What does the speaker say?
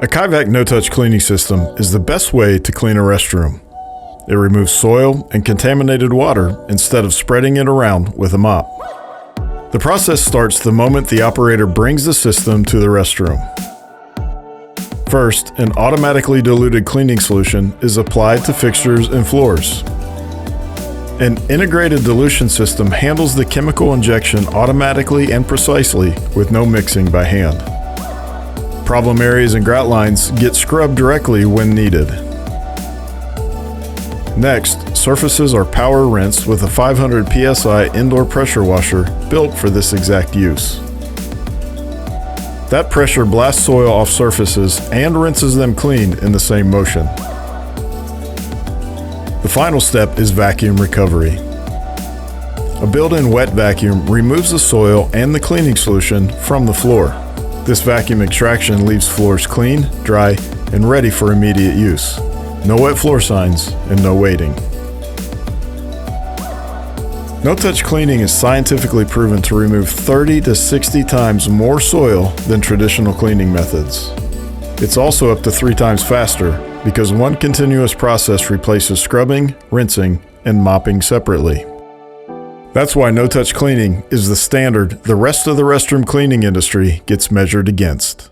A Kaivac No-Touch Cleaning system is the best way to clean a restroom. It removes soil and contaminated water instead of spreading it around with a mop. The process starts the moment the operator brings the system to the restroom. First, an automatically diluted cleaning solution is applied to fixtures and floors. An integrated dilution system handles the chemical injection automatically and precisely with no mixing by hand. Problem areas and grout lines get scrubbed directly when needed. Next, surfaces are power rinsed with a 500 psi indoor pressure washer built for this exact use. That pressure blasts soil off surfaces and rinses them clean in the same motion. The final step is vacuum recovery. A built-in wet vacuum removes the soil and the cleaning solution from the floor. This vacuum extraction leaves floors clean, dry, and ready for immediate use. No wet floor signs and no waiting. No-touch cleaning is scientifically proven to remove 30 to 60 times more soil than traditional cleaning methods. It's also up to 3 times faster because one continuous process replaces scrubbing, rinsing, and mopping separately. That's why no-touch cleaning is the standard the rest of the restroom cleaning industry gets measured against.